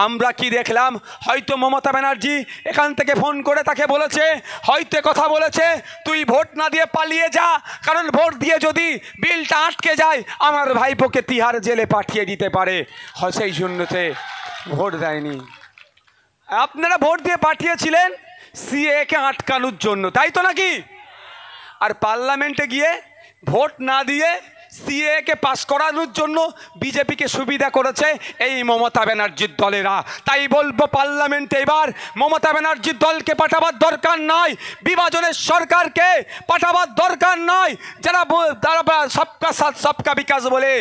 আমরা কি দেখলাম, হয়তো মমতা ব্যানার্জি এখান থেকে ফোন করে তাকে বলেছে, হয়তো কথা বলেছে, তুই ভোট না দিয়ে পালিয়ে যা, কারণ ভোট দিয়ে যদি বিলটা আটকে যায় আমার ভাইপোকে তিহার জেলে পাঠিয়ে দিতে পারে। সেই জন্যতে ভোট দেয়নি। আপনারা ভোট দিয়ে পাঠিয়েছিলেন সিএকে আটকানোর জন্য, তাই তো নাকি? আর পার্লামেন্টে গিয়ে ভোট না দিয়ে সিএকে পাস করানোর জন্য বিজেপিকে সুবিধা করেছে এই মমতা ব্যানার্জির দলেরা। তাই বলবো পার্লামেন্টে এবার মমতা ব্যানার্জির দলকে পাঠাবার দরকার নয়, বিভাজনের সরকারকে পাঠাবার দরকার নয়। যারা সবকা সাথ সবকা বিকাশ বলে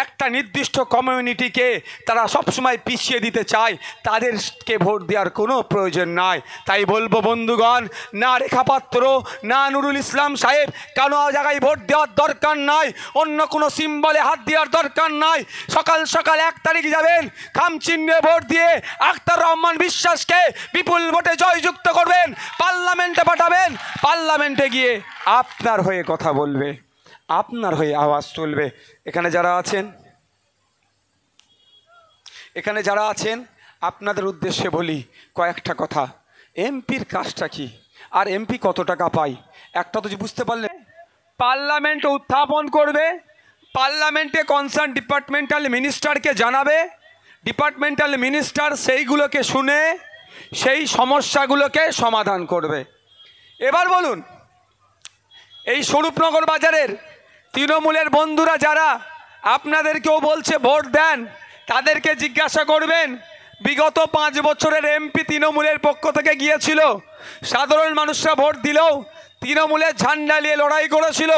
একটা নির্দিষ্ট কমিউনিটিকে তারা সবসময় পিছিয়ে দিতে চায়, তাদেরকে ভোট দেওয়ার কোনো প্রয়োজন নাই। তাই বলবো বন্ধুগণ, না রেখা পাত্র, না নুরুল ইসলাম সাহেব কোনো জায়গায় ভোট দেওয়ার দরকার নয়, অন্য কোনো সিম্বলে হাত দেওয়ার দরকার নয়। সকাল সকাল 1 তারিখ যাবেন, খাম চিহ্নে ভোট দিয়ে আখতার রহমান বিশ্বাসকে বিপুল ভোটে জয়যুক্ত করবেন, পার্লামেন্টে পাঠাবেন। পার্লামেন্টে গিয়ে আপনার হয়ে কথা বলবে, আপনার হয়ে আওয়াজ তুলবে। এখানে যারা আছেন আপনাদের উদ্দেশ্যে বলি কয়েকটা কথা। এমপির কাজটা কি, আর এমপি কত টাকা পায় একটা তো বুঝতে পারলে। পার্লামেন্টে উত্থাপন করবে, পার্লামেন্টে কনসার্ন ডিপার্টমেন্টাল মিনিস্টারকে জানাবে, ডিপার্টমেন্টাল মিনিস্টার সেইগুলোকে শুনে সেই সমস্যাগুলোকে সমাধান করবে। এবার বলুন, এই স্বরূপনগর বাজারের তৃণমূলের বন্ধুরা যারা আপনাদেরকেও বলছে ভোট দেন, তাদেরকে জিজ্ঞাসা করবেন বিগত 5 বছরের এমপি তৃণমূলের পক্ষ থেকে গিয়েছিল, সাধারণ মানুষরা ভোট দিলেও তৃণমূলের ঝান্ডা নিয়ে লড়াই করেছিল।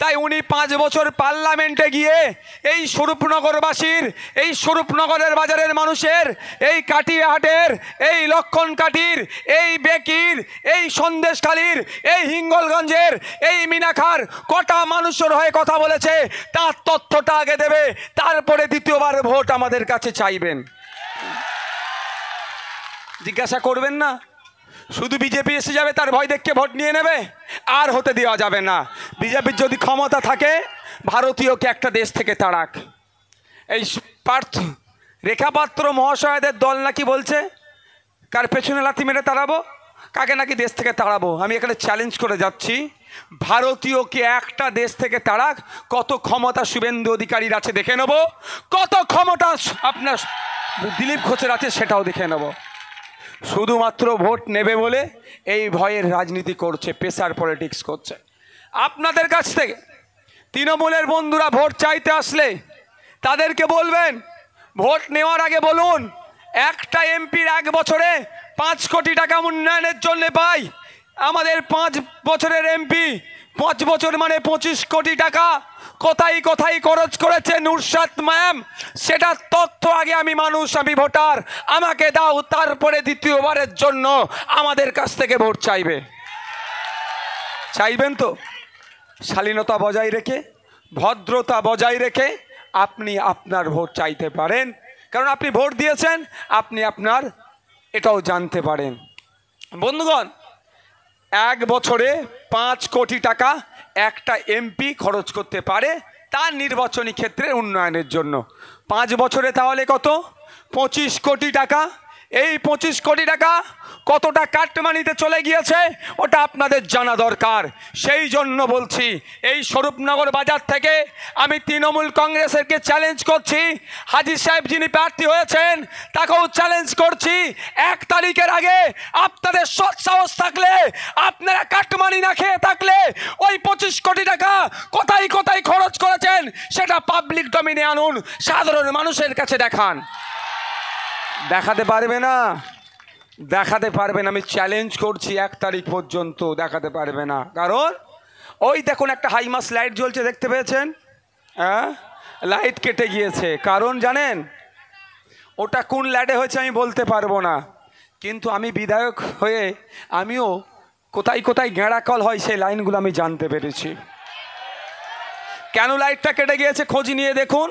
তাই উনি 5 বছর পার্লামেন্টে গিয়ে এই স্বরূপনগরবাসীর, এই স্বরূপনগরের বাজারের মানুষের, এই কাটিয়াহাটের, এই লক্ষণকাঠির, এই বেকির, এই সন্দেশখালীর, এই হিঙ্গলগঞ্জের, এই মিনাখার কটা মানুষের হয়ে কথা বলেছে তার তথ্যটা আগে দেবে, তারপরে দ্বিতীয়বার ভোট আমাদের কাছে চাইবেন। জিজ্ঞাসা করবেন না, শুধু বিজেপি এসে যাবে তার ভয় দেখে ভোট নিয়ে নেবে, আর হতে দেওয়া যাবে না। বিজেপির যদি ক্ষমতা থাকে ভারতীয়কে একটা দেশ থেকে তাড়াক। এই রেখাপাত্র মহাশয়দের দল নাকি বলছে কার পেছনে লাথি মেরে তাড়াবো, কাকে নাকি দেশ থেকে তাড়াবো। আমি এখানে চ্যালেঞ্জ করে যাচ্ছি, ভারতীয়কে একটা দেশ থেকে তাড়াক। কত ক্ষমতা শুভেন্দু অধিকারীর আছে দেখে নেব, কত ক্ষমতা আপনার দিলীপ ঘোষের আছে সেটাও দেখে নেব। শুধুমাত্র ভোট নেবে বলে এই ভয়ের রাজনীতি করছে, প্রেসার পলিটিক্স করছে। আপনাদের কাছ থেকে তৃণমূলের বন্ধুরা ভোট চাইতে আসলে তাদেরকে বলবেন, ভোট নেওয়ার আগে বলুন একটা এমপির 1 বছরে 5 কোটি টাকা উন্নয়নের জন্য পাই। আমাদের 5 বছরের এমপি 5 বছর মানে 25 কোটি টাকা কোথায় কোথায় খরচ করেছে নুরশাত ম্যাম, সেটার তথ্য আগে আমি মানুষ, আমি ভোটার, আমাকে দাও, তারপরে দ্বিতীয়বারের জন্য আমাদের কাছ থেকে ভোট চাইবেন তো। শালীনতা বজায় রেখে, ভদ্রতা বজায় রেখে আপনি আপনার ভোট চাইতে পারেন, কারণ আপনি ভোট দিয়েছেন, আপনি আপনার এটাও জানতে পারেন। বন্ধুগণ, 1 বছরে 5 কোটি টাকা একটা এমপি খরচ করতে পারে তার নির্বাচনী ক্ষেত্রে উন্নয়নের জন্য। 5 বছরে তাহলে কত? 25 কোটি টাকা। এই 25 কোটি টাকা কতটা কাটমানিতে চলে গিয়েছে ওটা আপনাদের জানা দরকার। সেই জন্য বলছি, এই স্বরূপনগর বাজার থেকে আমি তৃণমূল কংগ্রেসেরকে চ্যালেঞ্জ করছি, হাজি সাহেব যিনি প্রার্থী হয়েছেন তাকেও চ্যালেঞ্জ করছি, 1 তারিখের আগে আপনাদের সৎ সাহস থাকলে, আপনারা কাটমানি না খেয়ে থাকলে ওই 25 কোটি টাকা কোথায় কোথায় খরচ করেছেন সেটা পাবলিক ডোমেইনে আনুন, সাধারণ মানুষের কাছে দেখান। দেখাতে পারবে না, দেখাতে পারবে না, আমি চ্যালেঞ্জ করছি 1 তারিখ পর্যন্ত দেখাতে পারবে না। কারণ ওই দেখুন একটা হাইমাস লাইট জ্বলছে, দেখতে পেয়েছেন? হ্যাঁ, লাইট কেটে গিয়েছে। কারণ জানেন ওটা কোন লাইটে হয়েছে আমি বলতে পারবো না, কিন্তু আমি বিধায়ক হয়ে আমিও কোথায় কোথায় গেঁড়াকল হয় সেই লাইনগুলো আমি জানতে পেরেছি। কেন লাইটটা কেটে গিয়েছে খোঁজ নিয়ে দেখুন।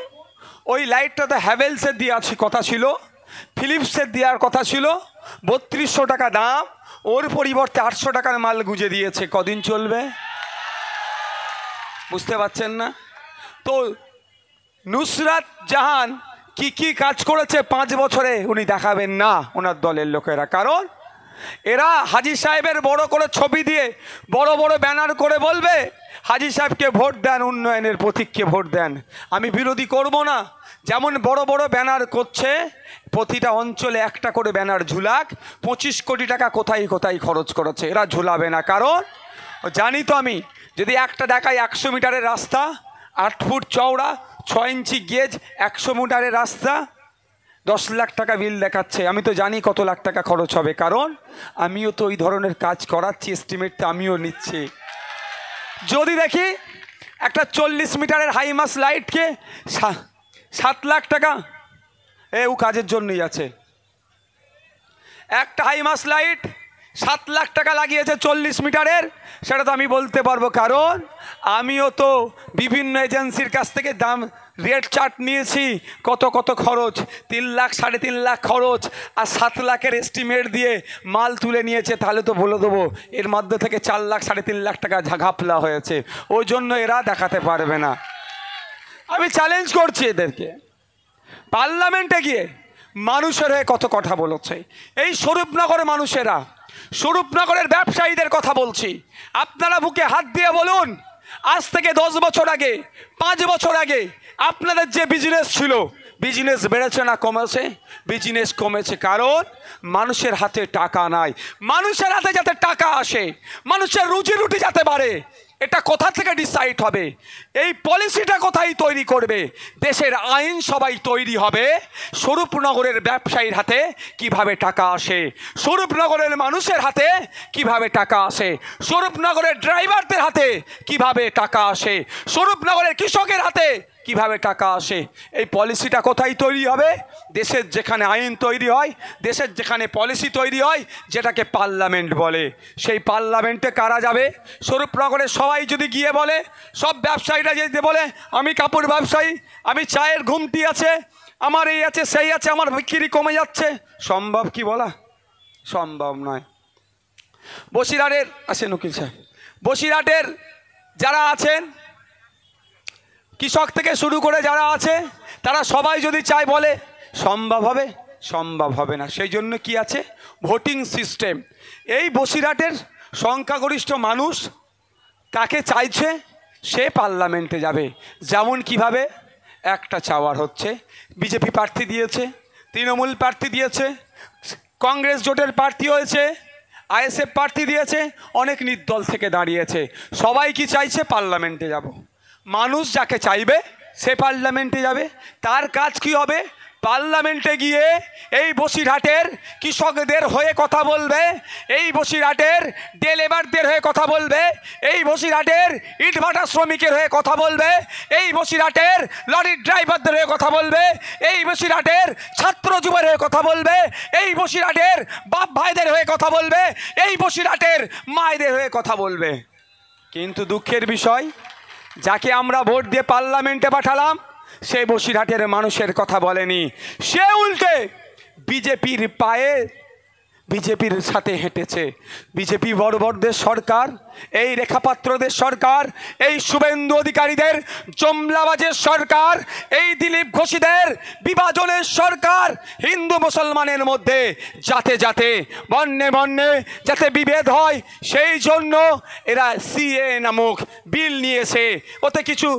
ওই লাইটটা তো হ্যাভেলসের দিয়ে আছে কথা ছিল, ফিলিপসের দেওয়ার কথা ছিল, 3200 টাকা দাম, ওর পরিবর্তে 800 টাকার মাল গুঁজে দিয়েছে। কদিন চলবে বুঝতে পারছেন না তো? নুসরাত জাহান কি কি কাজ করেছে 5 বছরে উনি দেখাবেন না ওনার দলের লোকেরা। কারণ এরা হাজী সাহেবের বড় করে ছবি দিয়ে বড় বড় ব্যানার করে বলবে হাজী সাহেবকে ভোট দেন, উন্নয়নের প্রতীককে ভোট দেন। আমি বিরোধী করব না, যেমন বড় বড় ব্যানার করছে, প্রতিটা অঞ্চলে একটা করে ব্যানার ঝুলাক। 25 কোটি টাকা কোথায় কোথায় খরচ করেছে, এরা ঝুলাবে না। কারণ জানি তো আমি, যদি একটা দেখায় 100 মিটারের রাস্তা, 8 ফুট চওড়া, 6 ইঞ্চি গেজ, 100 মিটারের রাস্তা, 10 লাখ টাকা বিল দেখাচ্ছে, আমি তো জানি কত লাখ টাকা খরচ হবে। কারণ আমিও তো ওই ধরনের কাজ করাচ্ছি, এস্টিমেটটা আমিও নিচ্ছি। যদি দেখি একটা 40 মিটারের হাইমাস লাইটকে 7 লাখ টাকা, ও কাজের জন্যই আছে। একটা হাইমাস লাইট 7 লাখ টাকা লাগিয়েছে 40 মিটারের, সেটা তো আমি বলতে পারবো। কারণ আমিও তো বিভিন্ন এজেন্সির কাছ থেকে দাম রেট চার্ট নিয়েছি, কত কত খরচ, 3 লাখ 3.5 লাখ খরচ, আর 7 লাখের এস্টিমেট দিয়ে মাল তুলে নিয়েছে। তাহলে তো বলে দেবো এর মধ্যে থেকে 4 লাখ 3.5 লাখ টাকা ঘাপলা হয়েছে। ওই জন্য এরা দেখাতে পারবে না। আমি চ্যালেঞ্জ করছি এদেরকে, পার্লামেন্টে গিয়ে মানুষের হয়ে কত কথা বলেছে। এই স্বরূপনগরের মানুষেরা, স্বরূপনগরের ব্যবসায়ীদের কথা বলছি, আপনারা বুকে হাত দিয়ে বলুন, আজ থেকে 10 বছর আগে, 5 বছর আগে আপনাদের যে বিজনেস ছিল, বিজনেস বেড়েছে না কমেছে? বিজনেস কমেছে। কারণ মানুষের হাতে টাকা নাই। মানুষের হাতে যাতে টাকা আসে, মানুষের রুজি রুটি যাতে বাড়ে, এটা কোথা থেকে ডিসাইড হবে? এই পলিসিটা কোথায় তৈরি করবে? দেশের আইন সবাই তৈরি হবে স্বরূপনগরের ব্যবসায়ীর হাতে কিভাবে টাকা আসে, স্বরূপনগরের মানুষের হাতে কিভাবে টাকা আসে, স্বরূপনগরের ড্রাইভারদের হাতে কিভাবে টাকা আসে, স্বরূপনগরের কৃষকের হাতে কিভাবে টাকা আসে। এই পলিসিটা কোথায় তৈরি হবে? দেশের যেখানে আইন তৈরি হয়, দেশের যেখানে পলিসি তৈরি হয়, যেটাকে পার্লামেন্ট বলে। সেই পার্লামেন্টে কারা যাবে? স্বরূপনগরের সবাই যদি গিয়ে বলে, সব ব্যবসায়ীরা যদি বলে আমি কাপড় ব্যবসায়ী, আমি চায়ের ঘুমটি আছে, আমার এই আছে সেই আছে, আমার বিক্রি কমে যাচ্ছে, সম্ভব কি বলা? সম্ভব নয়। বসিরহাটের আসেন উকিল সাহেব, বসিরহাটের যারা আছেন, কৃষক থেকে শুরু করে যারা আছে, তারা সবাই যদি চায় বলে সম্ভব হবে? সম্ভব হবে না। সেই জন্য কি আছে? Voting system. এই বসিরহাটের সংখ্যাগরিষ্ঠ মানুষ তাকে চাইছে, সে পার্লামেন্টে যাবে। যেমন কিভাবে একটা চাওয়ার হচ্ছে, বিজেপি প্রার্থী দিয়েছে, তৃণমূল প্রার্থী দিয়েছে, কংগ্রেস জোটের প্রার্থী হয়েছে, আইএসএফ প্রার্থী দিয়েছে, অনেক নির্দল থেকে দাঁড়িয়েছে। সবাই কি চাইছে? পার্লামেন্টে যাব। মানুষ যাকে চাইবে সে পার্লামেন্টে যাবে। তার কাজ কি হবে? পার্লামেন্টে গিয়ে এই বসিরহাটের কৃষকদের হয়ে কথা বলবে, এই বসিরহাটের ডে লেবারদের হয়ে কথা বলবে, এই বসিরহাটের ইটভাটা শ্রমিকের হয়ে কথা বলবে, এই বসিরহাটের লরির ড্রাইভারদের হয়ে কথা বলবে, এই বসিরহাটের ছাত্র যুবের হয়ে কথা বলবে, এই বসিরহাটের বাপ ভাইদের হয়ে কথা বলবে, এই বসিরহাটের মায়েদের হয়ে কথা বলবে। কিন্তু দুঃখের বিষয়, যাকে আমরা ভোট দিয়ে পার্লামেন্টে পাঠালাম, সে বসিরহাটের মানুষের কথা বলেনি। সে উল্টে বিজেপির পায়ে, বিজেপির সাথে হেঁটেছে। বিজেপি বর্বরদের সরকার, এই রেখাপাত্রদের সরকার, এই শুভেন্দু অধিকারীদের জমলাবাজের সরকার, এই দিলীপ ঘোষীদের বিভাজনের সরকার, হিন্দু মুসলমানের মধ্যে যাতে যাতে বর্ণে বর্ণে যাতে বিভেদ হয়, সেই জন্য এরা সিএ নামক বিল নিয়েছে। ওতে কিছু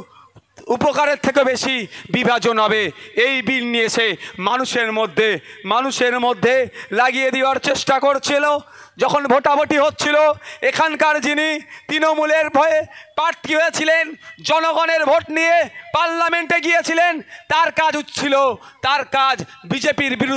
উপকারের থেকে বেশি বিভাজন হবে, এই বিল নিয়েছে। মানুষের মধ্যে লাগিয়ে দেওয়ার চেষ্টা করছিল। যখন ভোটাভুটি হচ্ছিল, এখানকার যিনি তৃণমূলের ভয়ে প্রার্থী হয়েছিলেন, জনগণের ভোট নিয়ে পার্লামেন্টে গিয়েছিলেন, তার কাজ হচ্ছিল, তার কাজ বিজেপির বিরুদ্ধে